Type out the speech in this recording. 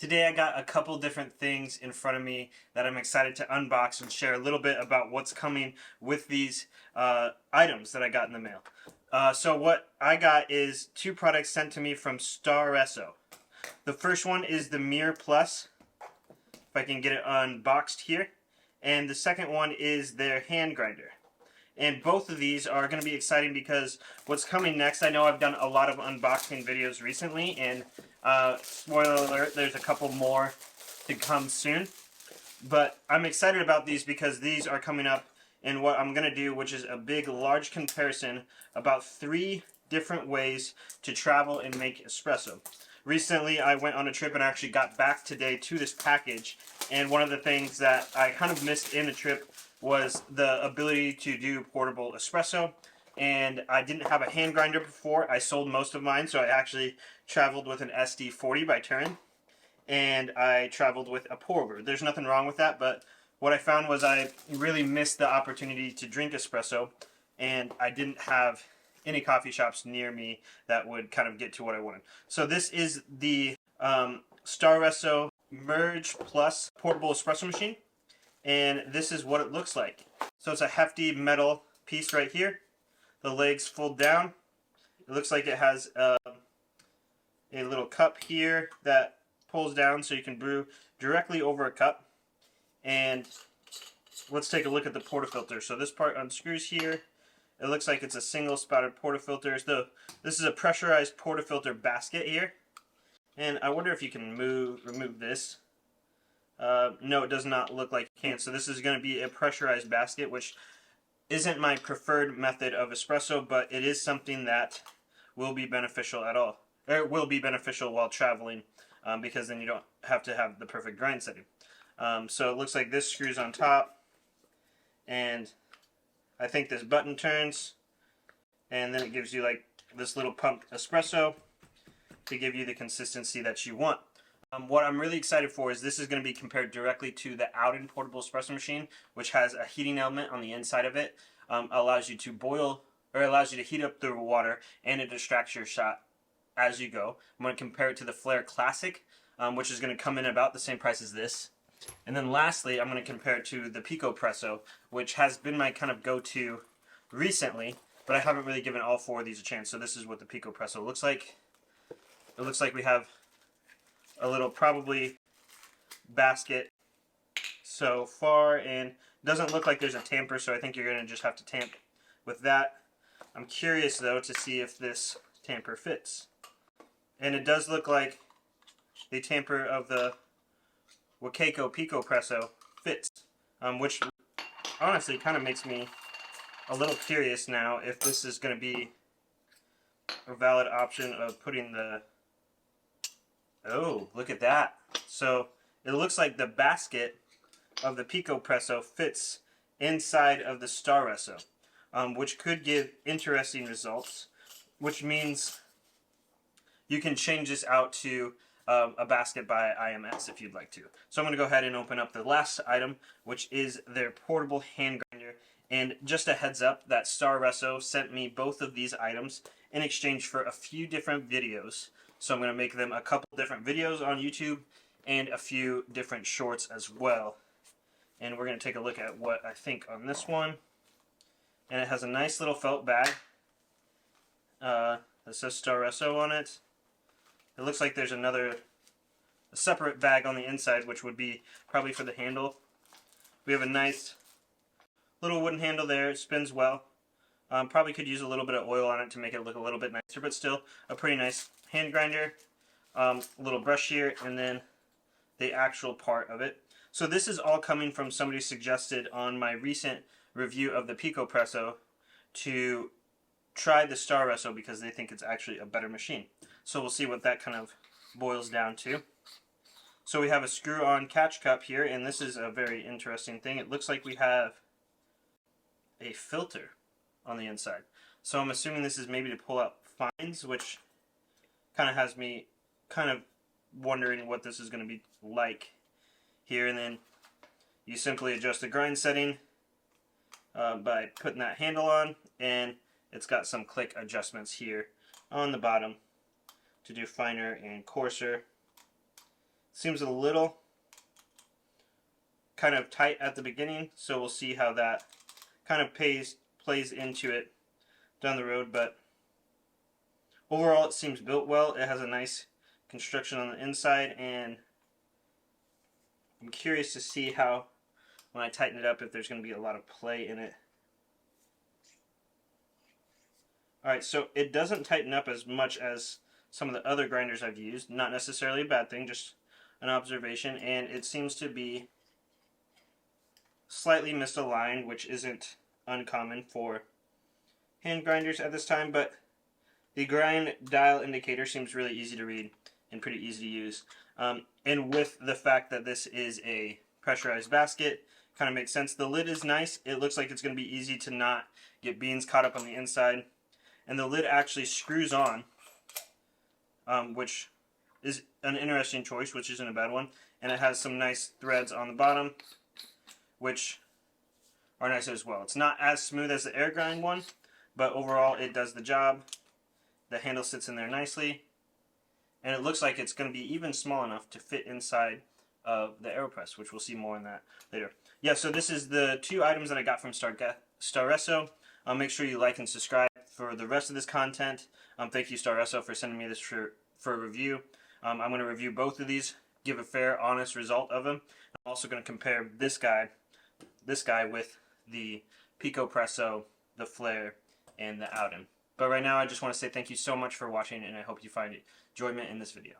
Today I got a couple different things in front of me that I'm excited to unbox and share a little bit about what's coming with these items that I got in the mail. So what I got is two products sent to me from Staresso. The first one is the Mirror Plus, if I can get it unboxed here, and the second one is their hand grinder. And both of these are going to be exciting because what's coming next, I know I've done a lot of unboxing videos recently, and spoiler alert, there's a couple more to come soon. But I'm excited about these because these are coming up in what I'm going to do, which is a big, large comparison about 3 different ways to travel and make espresso. Recently, I went on a trip and actually got back today to this package, and one of the things that I kind of missed in the trip was the ability to do portable espresso. And I didn't have a hand grinder before. I sold most of mine, so I actually traveled with an SD40 by Turin, and I traveled with a pour over. There's nothing wrong with that, but what I found was I really missed the opportunity to drink espresso, and I didn't have any coffee shops near me that would kind of get to what I wanted. So this is the Staresso Mirage Plus portable espresso machine, and this is what it looks like. So it's a hefty metal piece right here. The legs fold down. It looks like it has a little cup here that pulls down so you can brew directly over a cup. And let's take a look at the portafilter. So this part unscrews here. It looks like it's a single spouted portafilter. So this is a pressurized portafilter basket here. And I wonder if you can remove this. No, it does not look like you can. So this is going to be a pressurized basket, which isn't my preferred method of espresso, but it is something that will be beneficial will be beneficial while traveling, because then you don't have to have the perfect grind setting. So it looks like this screws on top, and I think this button turns, and then it gives you like this little pumped espresso to give you the consistency that you want. What I'm really excited for is this is going to be compared directly to the Auden portable espresso machine, which has a heating element on the inside of it. Allows you to boil, or allows you to heat up the water, and it distracts your shot as you go. I'm going to compare it to the Flare Classic, which is going to come in about the same price as this. And then lastly, I'm going to compare it to the Pico Presso, which has been my kind of go-to recently, but I haven't really given all 4 of these a chance. So this is what the Pico Presso looks like. It looks like we have a little probably basket so far, and doesn't look like there's a tamper, so I think you're going to just have to tamp with that. I'm curious though to see if this tamper fits, and it does look like the tamper of the Wakeiko Pico Presso fits, which honestly kind of makes me a little curious now if this is going to be a valid option of putting the... Oh, look at that. So it looks like the basket of the Pico Presso fits inside of the Staresso, which could give interesting results, which means you can change this out to a basket by IMS if you'd like to. So I'm going to go ahead and open up the last item, which is their portable hand grinder. And just a heads up that Staresso sent me both of these items in exchange for a few different videos. So I'm going to make them a couple different videos on YouTube and a few different shorts as well. And we're going to take a look at what I think on this one. And it has a nice little felt bag that says Staresso on it. It looks like there's a separate bag on the inside, which would be probably for the handle. We have a nice little wooden handle there. It spins well. Probably could use a little bit of oil on it to make it look a little bit nicer, but still a pretty nice hand grinder. A little brush here, and then the actual part of it. So this is all coming from somebody suggested on my recent review of the Pico Presso to try the Staresso because they think it's actually a better machine. So we'll see what that kind of boils down to. So we have a screw-on catch cup here, and this is a very interesting thing. It looks like we have a filter on the inside. So I'm assuming this is maybe to pull out fines, which kind of has me kind of wondering what this is going to be like here. And then you simply adjust the grind setting by putting that handle on, and it's got some click adjustments here on the bottom to do finer and coarser. Seems a little kind of tight at the beginning, so we'll see how that kind of plays into it down the road. But overall, it seems built well. It has a nice construction on the inside, and I'm curious to see how, when I tighten it up, if there's going to be a lot of play in it. Alright, so it doesn't tighten up as much as some of the other grinders I've used. Not necessarily a bad thing, just an observation. And it seems to be slightly misaligned, which isn't uncommon for hand grinders at this time, but the grind dial indicator seems really easy to read and pretty easy to use. And with the fact that this is a pressurized basket, kind of makes sense. The lid is nice. It looks like it's going to be easy to not get beans caught up on the inside. And the lid actually screws on, which is an interesting choice, which isn't a bad one. And it has some nice threads on the bottom, which are nice as well. It's not as smooth as the air grind one, but overall it does the job. The handle sits in there nicely, and it looks like it's going to be even small enough to fit inside of the AeroPress, which we'll see more on that later. Yeah, so this is the 2 items that I got from Staresso. Make sure you like and subscribe for the rest of this content. Thank you, Staresso, for sending me this for a review. I'm going to review both of these, give a fair, honest result of them. I'm also going to compare this guy with the Pico Presso, the Flare, and the Auden. But right now, I just want to say thank you so much for watching, and I hope you find enjoyment in this video.